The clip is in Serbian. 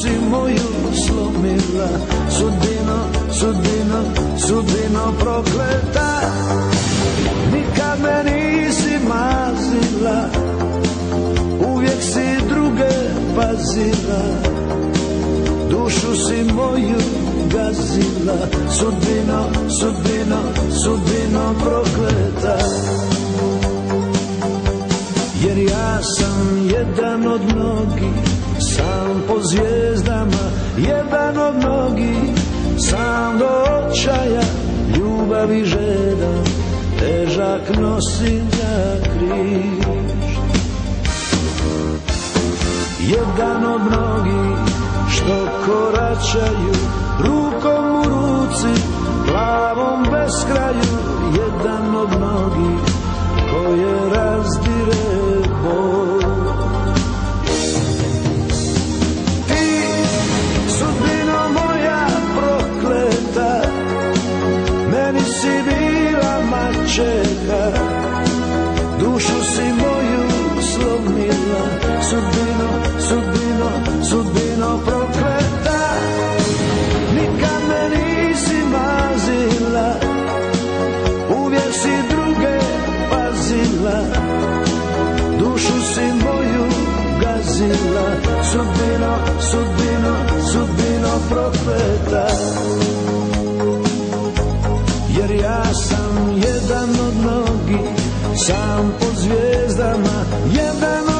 si moju slomila, sudbino, sudbino, sudbino prokleta. Nikad me nisi mazila, uvijek si druge pazila, dušu si moju gazila, sudbino, sudbino, sudbino prokleta. Jer ja sam jedan od mnogih, sam po zvijezdama, jedan od mnogih, sam do očaja, ljubavi žedan, težak nosim ja križ. Jedan od mnogih što koračaju, rukom u ruci, glavom bez kraju, jedan od mnogih koje razdire bol. Ti, sudbino moja prokleta, meni si bila mačeka, dušu si moju slomila, sudbino, sudbino, sudbino prokleta. Nikad me nisi mazila, uvijek si druge pazila, dušu si moju gazila, sudbino, sudbino, sudbino prokleta. Jer ja sam jedan od mnogih, sam po zvijezdama, jedan od